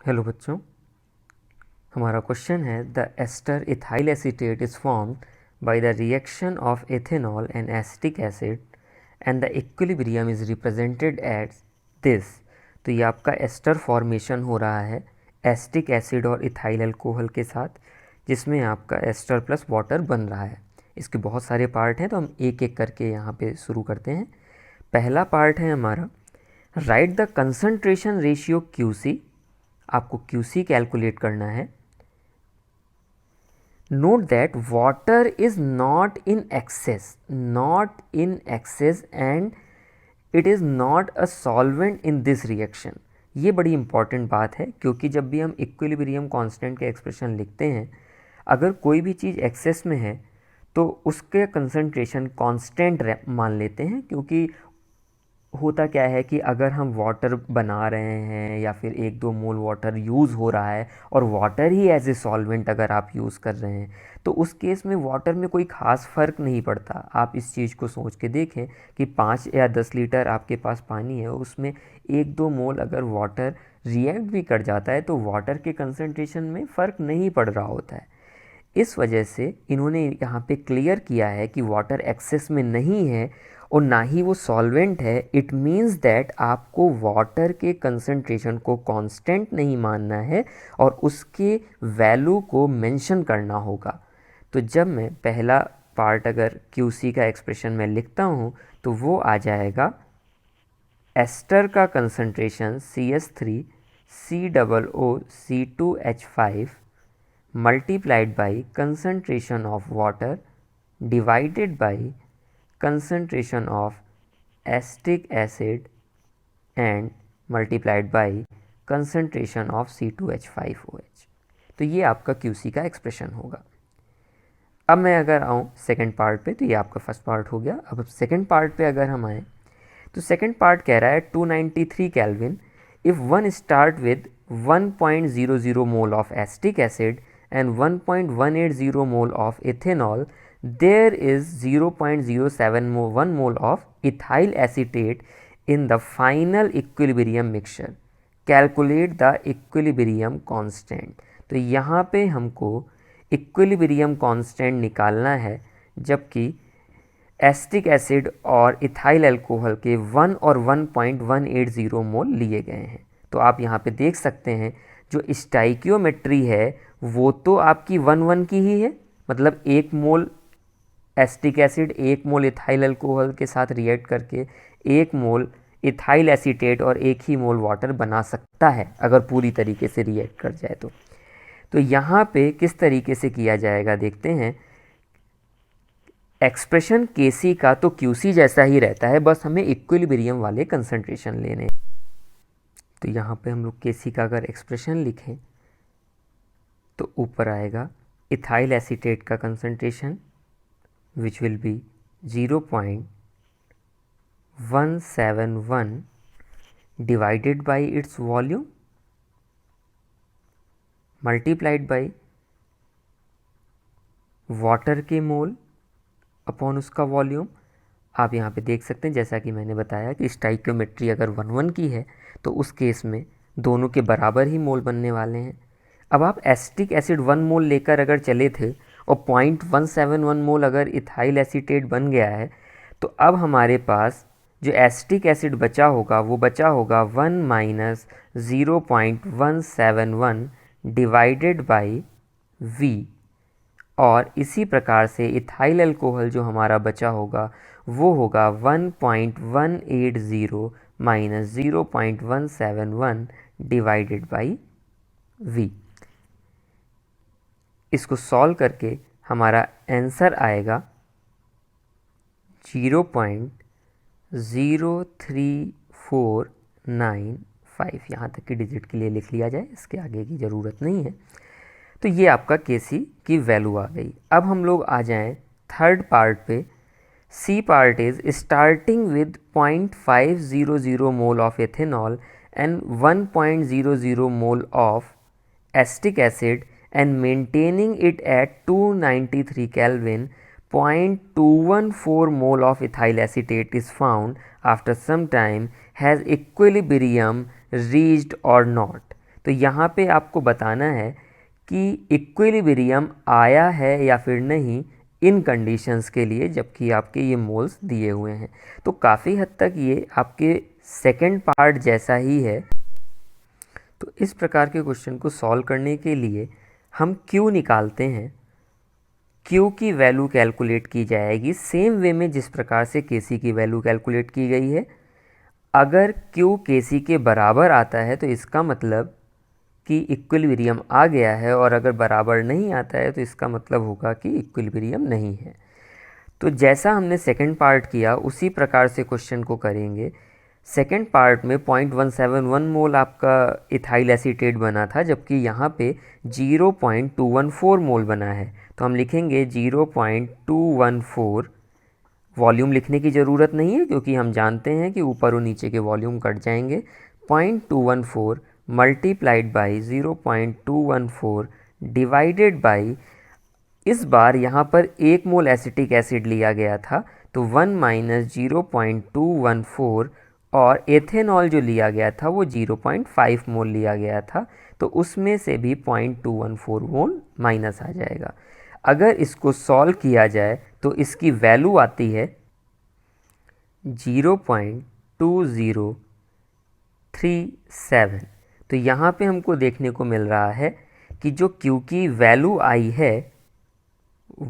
Hello बच्चों, हमारा question है the ester ethyl acetate is formed by the reaction of ethanol and acetic acid and the equilibrium is represented at this. तो ये आपका ester formation हो रहा है एसिटिक एसिड और इथाइल अल्कोहल के साथ, जिसमें आपका एस्टर प्लस वाटर बन रहा है। इसके बहुत सारे पार्ट हैं, तो हम एक एक करके यहाँ पे शुरू करते हैं। पहला पार्ट है हमारा right the concentration ratio QC। आपको QC कैलकुलेट करना है। Note that water is not in excess and it is not a solvent in this reaction. ये बड़ी इंपॉर्टेंट बात है, क्योंकि जब भी हम इक्विलिब्रियम कांस्टेंट के एक्सप्रेशन लिखते हैं, अगर कोई भी चीज़ एक्सेस में है तो उसके कंसंट्रेशन कांस्टेंट मान लेते हैं, क्योंकि होता क्या है कि अगर हम वाटर बना रहे हैं या फिर 1-2 मोल वाटर यूज़ हो रहा है और वाटर ही एज ए सॉल्वेंट अगर आप यूज़ कर रहे हैं, तो उस केस में वाटर में कोई ख़ास फ़र्क नहीं पड़ता। आप इस चीज़ को सोच के देखें कि 5 या 10 लीटर आपके पास पानी है, उसमें 1-2 मोल अगर वाटर रिएक्ट भी कर जाता है तो वाटर के कंसंट्रेशन में फ़र्क नहीं पड़ रहा होता है। इस वजह से इन्होंने यहाँ पे क्लियर किया है कि वाटर एक्सेस में नहीं है और ना ही वो सॉल्वेंट है। इट मीन्स दैट आपको वाटर के कंसंट्रेशन को कांस्टेंट नहीं मानना है और उसके वैल्यू को मेंशन करना होगा। तो जब मैं पहला पार्ट अगर QC का एक्सप्रेशन में लिखता हूँ तो वो आ जाएगा एस्टर का concentration CH3COOC2H5 multiplied by concentration of water divided by concentration of acetic acid and multiplied by concentration of C2H5OH। तो ये आपका QC का एक्सप्रेशन होगा। अब मैं अगर आऊँ सेकेंड पार्ट पे, तो ये आपका फर्स्ट पार्ट हो गया। अब सेकेंड पार्ट पे अगर हम आएँ तो सेकेंड पार्ट कह रहा है 293 kelvin if one start with 1.00 mole of acetic acid and 1.180 mole of ethanol, there is 0.071 mole of ethyl acetate in the final equilibrium mixture. Calculate the equilibrium constant। तो यहाँ पे हमको equilibrium constant निकालना है, जबकि एसिटिक एसिड और ethyl alcohol के 1 और 1.180 मोल लिए गए हैं। तो आप यहाँ पे देख सकते हैं जो स्टाइकियोमेट्री है वो तो आपकी 1-1 की ही है, मतलब 1 मोल एसिटिक एसिड 1 मोल इथाइल अल्कोहल के साथ रिएक्ट करके 1 मोल इथाइल एसीटेट और 1 ही मोल वाटर बना सकता है अगर पूरी तरीके से रिएक्ट कर जाए तो यहाँ पे किस तरीके से किया जाएगा देखते हैं। एक्सप्रेशन KC का तो QC जैसा ही रहता है, बस हमें इक्विलिब्रियम वाले कंसंट्रेशन लेने। तो यहाँ पे हम लोग KC का अगर एक्सप्रेशन लिखें तो ऊपर आएगा इथाइल एसीटेट का concentration which will be 0.171 divided by its volume multiplied by water के मोल अपॉन उसका वॉल्यूम। आप यहाँ पे देख सकते हैं, जैसा कि मैंने बताया कि स्टाइकियोमेट्री अगर 1-1 की है तो उस केस में दोनों के बराबर ही मोल बनने वाले हैं। अब आप एसिटिक एसिड 1 मोल लेकर अगर चले थे और 0.171 मोल अगर इथाइल एसीटेट बन गया है, तो अब हमारे पास जो एसिटिक एसिड बचा होगा वो बचा होगा 1 माइनस 0.171 डिवाइडेड बाई V। और इसी प्रकार से इथाइल अल्कोहल जो हमारा बचा होगा वो होगा 1.180 माइनस 0.171 डिवाइडेड बाई V। इसको सॉल्व करके हमारा आंसर आएगा 0.03495। यहाँ तक की डिजिट के लिए लिख लिया जाए, इसके आगे की ज़रूरत नहीं है। तो ये आपका KC की वैल्यू आ गई। अब हम लोग आ जाएं थर्ड पार्ट पे। C part is starting with 0.500 mole of ethanol and 1.00 mole of acetic acid and maintaining it at 293 Kelvin, 0.214 mole of ethyl acetate is found after some time. Has equilibrium reached or not? तो यहाँ पे आपको बताना है कि equilibrium आया है या फिर नहीं इन कंडीशंस के लिए, जबकि आपके ये मोल्स दिए हुए हैं। तो काफ़ी हद तक ये आपके सेकंड पार्ट जैसा ही है। तो इस प्रकार के क्वेश्चन को सॉल्व करने के लिए हम Q निकालते हैं। Q की वैल्यू कैलकुलेट की जाएगी सेम वे में जिस प्रकार से Kc की वैल्यू कैलकुलेट की गई है। अगर Q Kc के बराबर आता है तो इसका मतलब कि इक्विलिब्रियम आ गया है, और अगर बराबर नहीं आता है तो इसका मतलब होगा कि इक्विलिब्रियम नहीं है। तो जैसा हमने सेकंड पार्ट किया उसी प्रकार से क्वेश्चन को करेंगे। सेकंड पार्ट में 0.171 मोल आपका इथाइल एसीटेट बना था, जबकि यहाँ पे 0.214 मोल बना है। तो हम लिखेंगे 0.214। वॉल्यूम लिखने की ज़रूरत नहीं है क्योंकि हम जानते हैं कि ऊपर और नीचे के वॉल्यूम कट जाएंगे। 0.214 मल्टीप्लाइड बाई 0.214 डिवाइडेड बाई, इस बार यहाँ पर 1 मोल एसिटिक एसिड लिया गया था तो 1 माइनस 0.214, और एथेनॉल जो लिया गया था वो 0.5 मोल लिया गया था, तो उसमें से भी 0.214 मोल माइनस आ जाएगा। अगर इसको सॉल्व किया जाए तो इसकी वैल्यू आती है 0.2037। तो यहाँ पे हमको देखने को मिल रहा है कि जो Q की वैल्यू आई है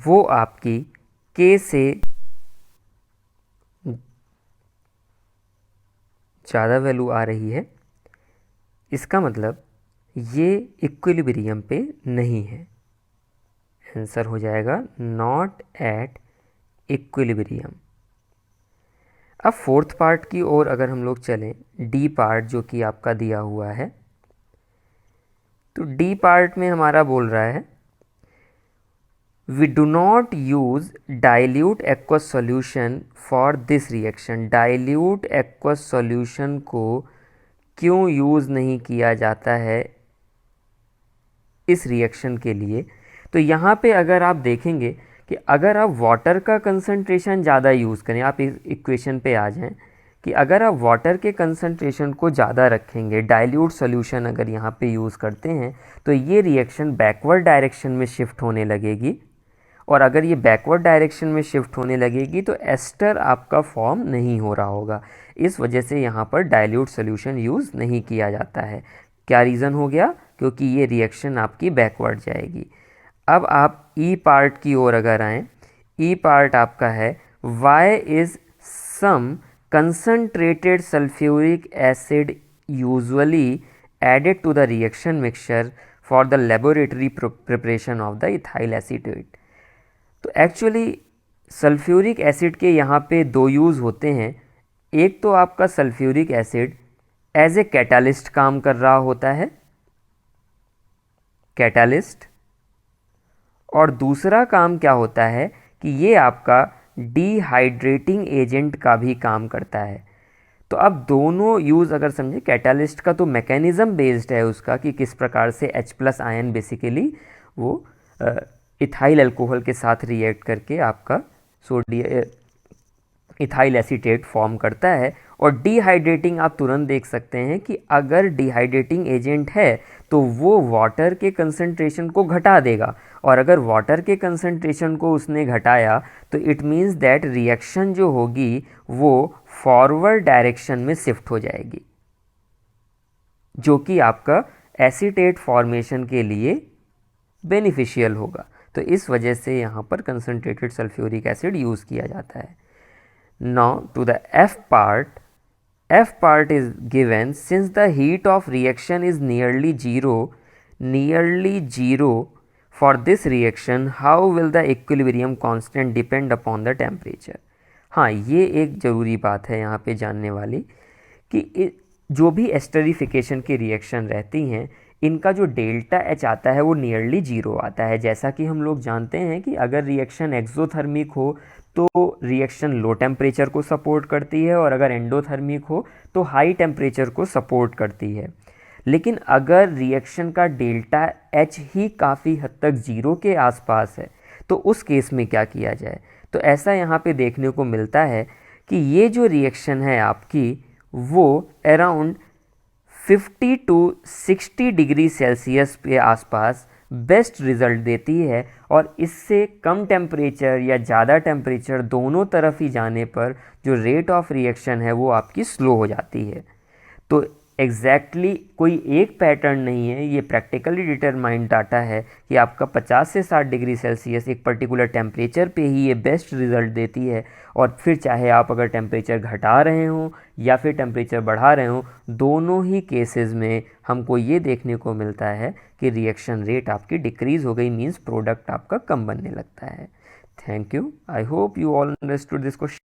वो आपकी K से ज़्यादा वैल्यू आ रही है। इसका मतलब ये इक्विलिब्रियम पे नहीं है। आंसर हो जाएगा नॉट एट इक्विलिब्रियम। अब फोर्थ पार्ट की ओर अगर हम लोग चलें, डी पार्ट जो कि आपका दिया हुआ है, तो डी पार्ट में हमारा बोल रहा है we do not use dilute aqueous solution for this reaction. Dilute aqueous solution को क्यों यूज़ नहीं किया जाता है इस रिएक्शन के लिए? तो यहाँ पे अगर आप देखेंगे कि अगर आप वाटर का कंसंट्रेशन ज़्यादा यूज़ करें, आप इस इक्वेशन पे आ जाएं कि अगर आप वाटर के कंसंट्रेशन को ज़्यादा रखेंगे, डाइल्यूट सॉल्यूशन अगर यहाँ पे यूज़ करते हैं, तो ये रिएक्शन बैकवर्ड डायरेक्शन में शिफ्ट होने लगेगी, और अगर ये बैकवर्ड डायरेक्शन में शिफ्ट होने लगेगी तो एस्टर आपका फॉर्म नहीं हो रहा होगा। इस वजह से यहाँ पर डाइल्यूट सॉल्यूशन यूज़ नहीं किया जाता है। क्या रीज़न हो गया? क्योंकि ये रिएक्शन आपकी बैकवर्ड जाएगी। अब आप ई पार्ट की ओर अगर आएँ, ई पार्ट आपका है why is some concentrated sulfuric acid usually added to the reaction mixture for the laboratory preparation of the ethyl acetate। तो एक्चुअली सल्फ्यूरिक एसिड के यहाँ पे दो यूज़ होते हैं। एक तो आपका sulphuric acid as a catalyst काम कर रहा होता है, कैटालिस्ट, और दूसरा काम क्या होता है कि ये आपका डिहाइड्रेटिंग एजेंट का भी काम करता है। तो अब दोनों यूज़ अगर समझे, कैटालिस्ट का तो मैकेनिज़्म बेस्ड है उसका कि किस प्रकार से H+ आयन बेसिकली वो इथाइल अल्कोहल के साथ रिएक्ट करके आपका इथाइल एसीटेट फॉर्म करता है। और डिहाइड्रेटिंग आप तुरंत देख सकते हैं कि अगर डिहाइड्रेटिंग एजेंट है तो वो वाटर के कंसंट्रेशन को घटा देगा, और अगर वाटर के कंसंट्रेशन को उसने घटाया तो इट मीन्स दैट रिएक्शन जो होगी वो फॉरवर्ड डायरेक्शन में शिफ्ट हो जाएगी, जो कि आपका एसीटेट फॉर्मेशन के लिए बेनिफिशियल होगा। तो इस वजह से यहाँ पर कंसंट्रेटेड सल्फ्यूरिक एसिड यूज़ किया जाता है। Now to the F part. F part is given since the heat of reaction is nearly zero for this reaction, how will the equilibrium constant depend upon the temperature? हाँ, ये एक ज़रूरी बात है यहाँ पे जानने वाली कि जो भी एस्टरिफिकेशन की रिएक्शन रहती हैं इनका जो डेल्टा H आता है वो नियरली जीरो आता है। जैसा कि हम लोग जानते हैं कि अगर रिएक्शन एक्सोथर्मिक हो तो रिएक्शन लो टेम्परेचर को सपोर्ट करती है, और अगर एंडोथर्मिक हो तो हाई टेम्परेचर को सपोर्ट करती है। लेकिन अगर रिएक्शन का डेल्टा H ही काफ़ी हद तक ज़ीरो के आसपास है तो उस केस में क्या किया जाए? तो ऐसा यहाँ पे देखने को मिलता है कि ये जो रिएक्शन है आपकी वो अराउंड 50 टू 60 डिग्री सेल्सियस के आसपास बेस्ट रिज़ल्ट देती है, और इससे कम टेम्परेचर या ज़्यादा टेम्परेचर दोनों तरफ ही जाने पर जो रेट ऑफ रिएक्शन है वो आपकी स्लो हो जाती है। तो एग्जैक्टली कोई एक पैटर्न नहीं है, ये प्रैक्टिकली डिटरमाइंड डाटा है कि आपका 50 से 60 डिग्री सेल्सियस एक पर्टिकुलर टेम्परेचर पे ही ये बेस्ट रिज़ल्ट देती है। और फिर चाहे आप अगर टेम्परेचर घटा रहे हों या फिर टेम्परेचर बढ़ा रहे हों, दोनों ही केसेस में हमको ये देखने को मिलता है कि रिएक्शन रेट आपकी डिक्रीज़ हो गई, मीन्स प्रोडक्ट आपका कम बनने लगता है। Thank you. I hope you all understood this question.